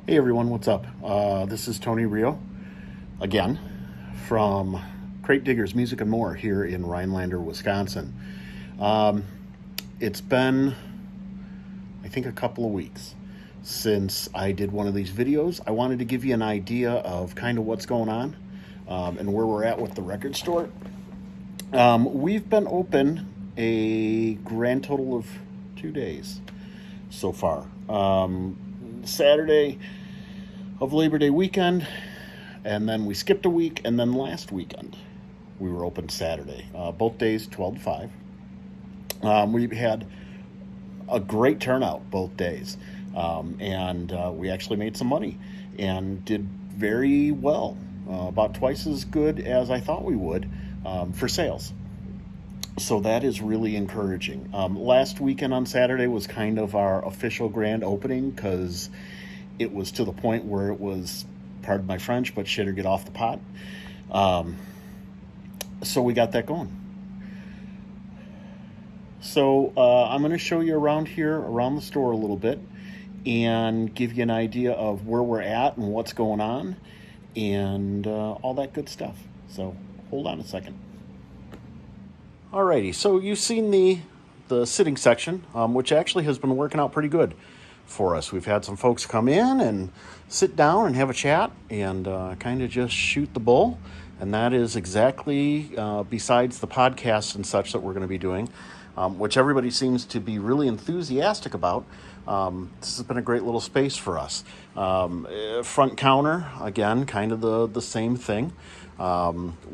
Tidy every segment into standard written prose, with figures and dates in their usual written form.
Hey everyone, what's up? This is Tony Rio again from Crate Diggers Music and More here in Rhinelander, Wisconsin. Um, it's been, I think, a couple of weeks since I did one of these videos. I wanted to give you an idea of kind of what's going on and where we're at with the record store. We've been open a grand total of 2 days so far. Saturday of Labor Day weekend, and then we skipped a week, and then last weekend we were open Saturday. Both days 12 to 5. We had a great turnout both days, and we actually made some money and did very well, about twice as good as I thought we would for sales. So that is really encouraging. Last weekend on Saturday was kind of our official grand opening because it was to the point where it was, pardon my French, but shit or get off the pot. So we got that going. So I'm going to show you around here, around the store a little bit, and give you an idea of where we're at and what's going on and all that good stuff. So hold on a second. Alrighty, so you've seen the sitting section, which actually has been working out pretty good for us. We've had some folks come in and sit down and have a chat and kind of just shoot the bull. And that is exactly besides the podcasts and such that we're going to be doing, which everybody seems to be really enthusiastic about. This has been a great little space for us. Front counter, again, kind of the same thing.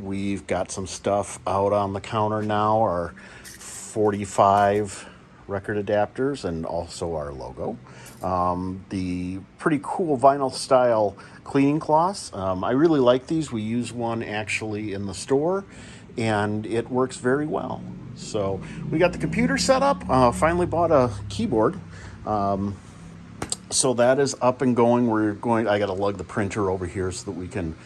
We've got some stuff out on the counter now, our 45 record adapters and also our logo. The pretty cool vinyl style cleaning cloths. I really like these. We use one actually in the store and it works very well. So we got the computer set up, finally bought a keyboard. So that is up and going. I got to lug the printer over here so that we can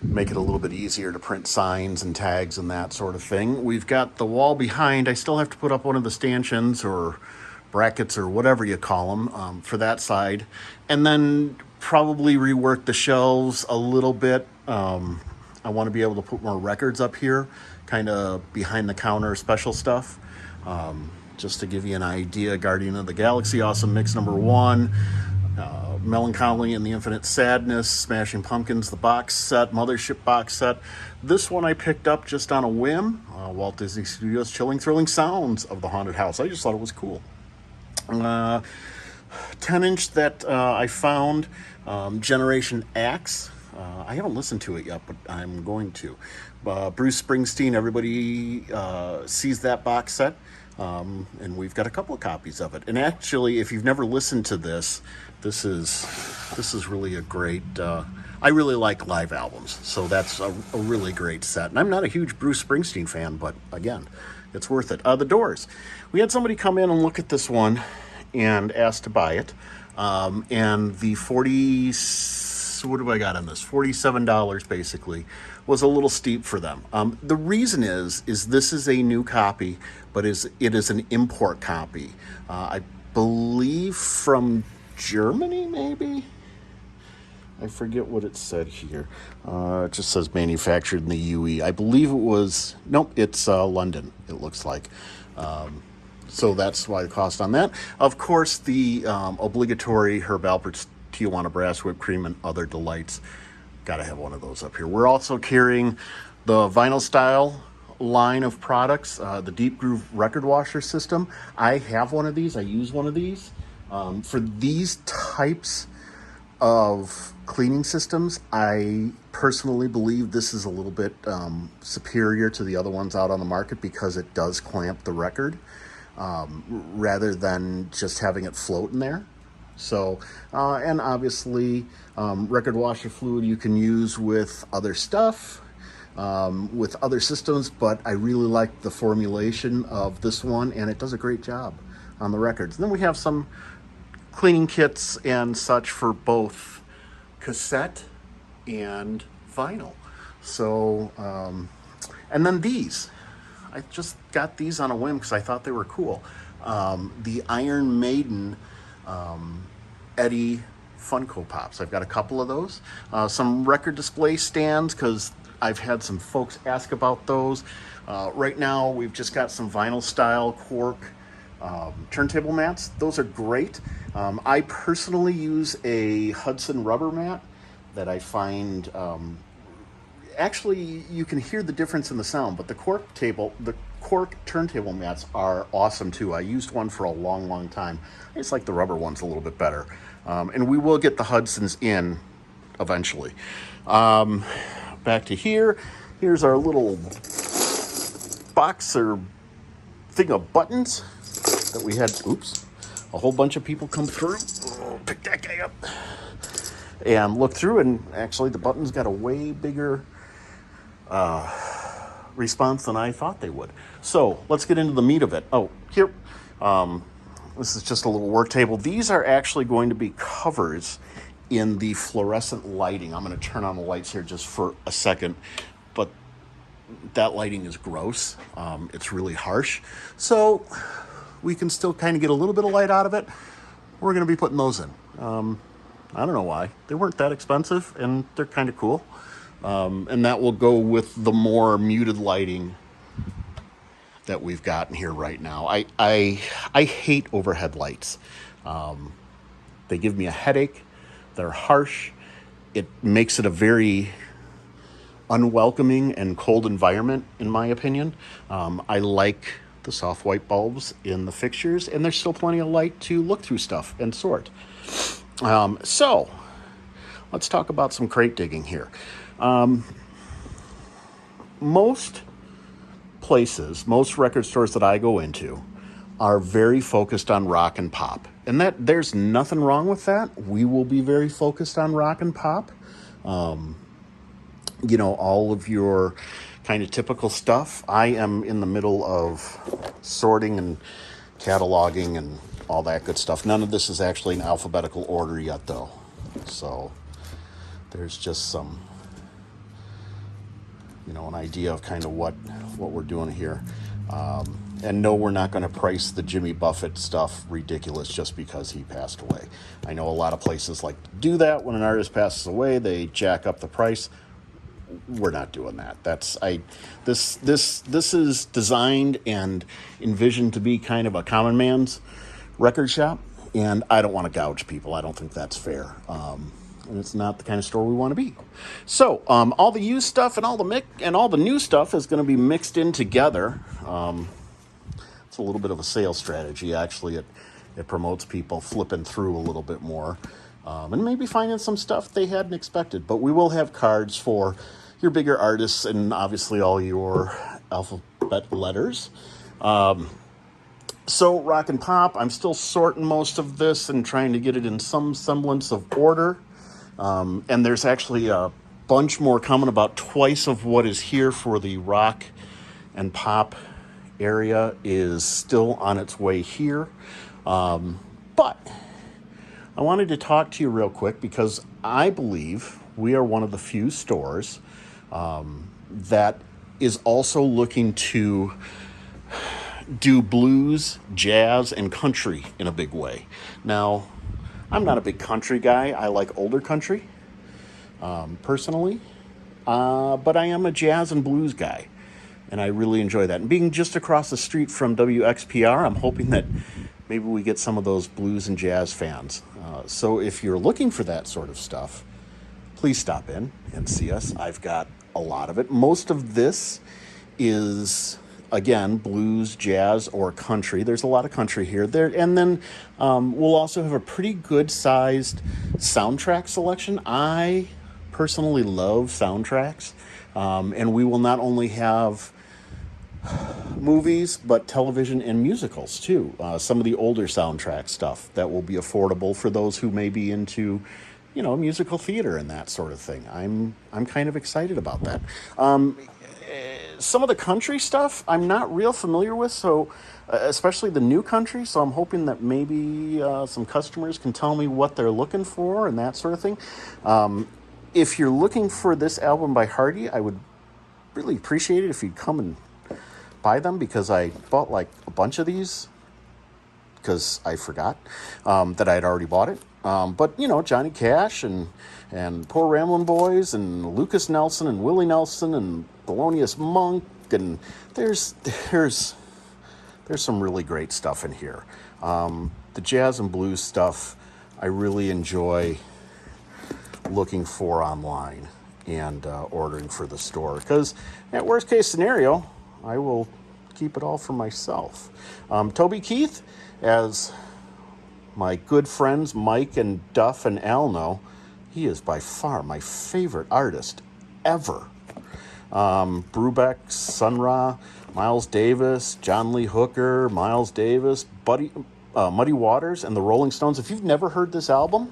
make it a little bit easier to print signs and tags and that sort of thing. We've got the wall behind. I still have to put up one of the stanchions or brackets or whatever you call them for that side. And then probably rework the shelves a little bit. I want to be able to put more records up here, kind of behind the counter special stuff. Just to give you an idea, Guardian of the Galaxy Awesome Mix #1, Melancholy and the Infinite Sadness, Smashing Pumpkins, the box set, Mothership box set. This one I picked up just on a whim, Walt Disney Studios' Chilling Thrilling Sounds of the Haunted House. I just thought it was cool. 10-inch that I found, Generation X. I haven't listened to it yet, but I'm going to. Bruce Springsteen, everybody sees that box set. And we've got a couple of copies of it. And actually, if you've never listened to this is really a great, I really like live albums. So that's a really great set. And I'm not a huge Bruce Springsteen fan, but again, it's worth it. The Doors. We had somebody come in and look at this one and ask to buy it. And the what do I got on this? $47 basically was a little steep for them. The reason is this is a new copy, but it is an import copy. I believe from Germany, maybe? I forget what it said here. It just says manufactured in the UE. I believe it was, nope, it's London, it looks like. So that's why the cost on that. Of course, the obligatory Herb Alpert's Tijuana Brass Whipped Cream and other delights. Got to have one of those up here. We're also carrying the vinyl style line of products, the Deep Groove record washer system. I have one of these. I use one of these. For these types of cleaning systems, I personally believe this is a little bit superior to the other ones out on the market because it does clamp the record rather than just having it float in there. So, and obviously, record washer fluid you can use with other stuff, with other systems, but I really like the formulation of this one, and it does a great job on the records. And then we have some cleaning kits and such for both cassette and vinyl. So, and then these. I just got these on a whim because I thought they were cool. The Iron Maiden Eddie Funko Pops. I've got a couple of those. Some record display stands, because I've had some folks ask about those. Right now, we've just got some vinyl style cork turntable mats. Those are great. I personally use a Hudson rubber mat that I find, actually you can hear the difference in the sound, but the cork turntable mats are awesome too. I used one for a long time. I just like the rubber ones a little bit better. And we will get the Hudsons in eventually. Back to here. Here's our little box or thing of buttons that we had. Oops. A whole bunch of people come through. Oh, pick that guy up. And look through, and actually the buttons got a way bigger response than I thought they would. So let's get into the meat of it. Oh, here. This is just a little work table. These are actually going to be covers in the fluorescent lighting. I'm going to turn on the lights here just for a second, but that lighting is gross. It's really harsh. So we can still kind of get a little bit of light out of it. We're going to be putting those in. I don't know why. They weren't that expensive, and they're kind of cool. And that will go with the more muted lighting that we've got in here right now. I hate overhead lights. They give me a headache. They're harsh. It makes it a very unwelcoming and cold environment, in my opinion. I like the soft white bulbs in the fixtures, and there's still plenty of light to look through stuff and sort. So let's talk about some crate digging here. Most places, most record stores that I go into are very focused on rock and pop. And that there's nothing wrong with that. We will be very focused on rock and pop. You know, all of your kind of typical stuff. I am in the middle of sorting and cataloging and all that good stuff. None of this is actually in alphabetical order yet, though. So there's just some, you know, an idea of kind of what we're doing here. And no, we're not going to price the Jimmy Buffett stuff ridiculous just because he passed away. I know a lot of places like to do that. When an artist passes away, they jack up the price. We're not doing that. This is designed and envisioned to be kind of a common man's record shop, and I don't want to gouge people. I don't think that's fair. And it's not the kind of store we want to be. So all the used stuff and all the new stuff is going to be mixed in together. It's a little bit of a sales strategy. Actually, it promotes people flipping through a little bit more, and maybe finding some stuff they hadn't expected. But we will have cards for your bigger artists and obviously all your alphabet letters. So rock and pop, I'm still sorting most of this and trying to get it in some semblance of order. And there's actually a bunch more coming, about twice of what is here for the rock and pop area is still on its way here. But I wanted to talk to you real quick because I believe we are one of the few stores that is also looking to do blues, jazz, and country in a big way. Now, I'm not a big country guy. I like older country, personally. But I am a jazz and blues guy, and I really enjoy that. And being just across the street from WXPR, I'm hoping that maybe we get some of those blues and jazz fans. So if you're looking for that sort of stuff, please stop in and see us. I've got a lot of it. Most of this is, again, blues, jazz, or country. There's a lot of country here. And then we'll also have a pretty good-sized soundtrack selection. I personally love soundtracks. And we will not only have movies, but television and musicals, too. Some of the older soundtrack stuff that will be affordable for those who may be into, you know, musical theater and that sort of thing. I'm kind of excited about that. Some of the country stuff I'm not real familiar with, so especially the new country, so I'm hoping that maybe some customers can tell me what they're looking for and that sort of thing. If you're looking for this album by Hardy, I would really appreciate it if you'd come and buy them, because I bought like a bunch of these because I forgot that I had already bought it. But you know, Johnny Cash and Poor Ramblin' Boys and Lucas Nelson and Willie Nelson and Thelonious Monk, and there's there's some really great stuff in here. The jazz and blues stuff I really enjoy looking for online and ordering for the store, because at worst case scenario, I will keep it all for myself. Toby Keith, as my good friends Mike and Duff and Al know, he is by far my favorite artist ever. Brubeck, Sun Ra, Miles Davis, John Lee Hooker, Miles Davis, Muddy Waters, and the Rolling Stones. If you've never heard this album,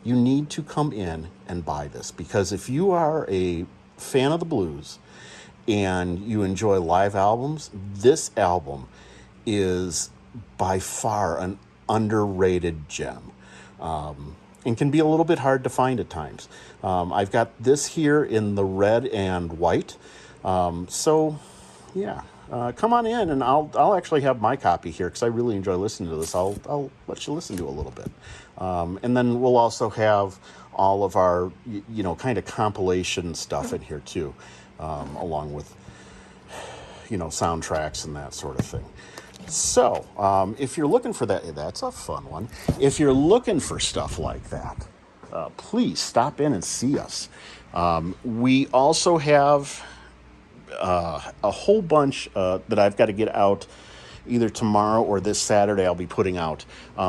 you need to come in and buy this, because if you are a fan of the blues and you enjoy live albums, this album is by far an underrated gem, and can be a little bit hard to find at times. I've got this here in the red and white, so yeah, come on in, and I'll actually have my copy here, because I really enjoy listening to this. I'll let you listen to it a little bit, and then we'll also have all of our kind of compilation stuff in here too, along with soundtracks and that sort of thing. So, if you're looking for that, that's a fun one. If you're looking for stuff like that, please stop in and see us. We also have a whole bunch that I've got to get out either tomorrow or this Saturday. I'll be putting out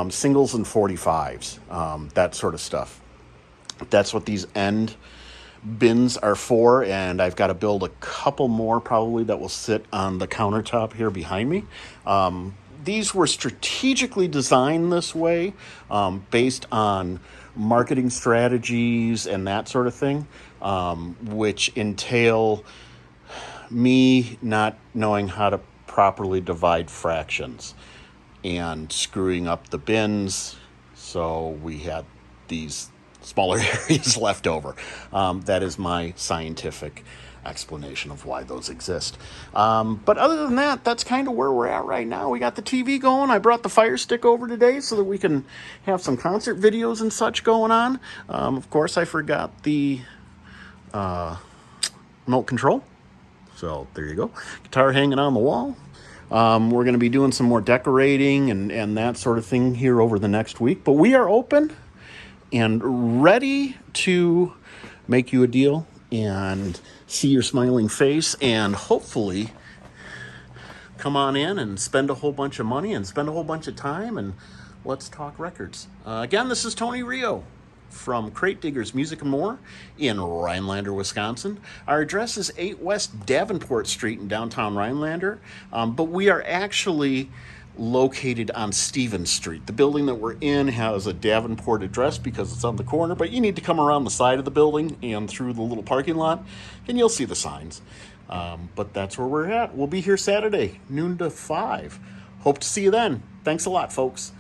singles and 45s, that sort of stuff. That's what these end bins are for, and I've got to build a couple more probably that will sit on the countertop here behind me. These were strategically designed this way, based on marketing strategies and that sort of thing, which entail me not knowing how to properly divide fractions and screwing up the bins, so we had these smaller areas left over. That is my scientific explanation of why those exist. But other than that, that's kind of where we're at right now. We got the TV going. I brought the Fire Stick over today so that we can have some concert videos and such going on. Of course, I forgot the remote control. So there you go. Guitar hanging on the wall. We're going to be doing some more decorating and that sort of thing here over the next week. But we are open and ready to make you a deal and see your smiling face, and hopefully come on in and spend a whole bunch of money and spend a whole bunch of time, and let's talk records. Again, this is Tony Rio from Crate Diggers Music and More in Rhinelander, Wisconsin. Our address is 8 West Davenport Street in downtown Rhinelander, but we are actually located on Stevens Street. The building that we're in has a Davenport address because it's on the corner, but you need to come around the side of the building and through the little parking lot, and you'll see the signs. But that's where we're at. We'll be here Saturday, noon to 5. Hope to see you then. Thanks a lot, folks.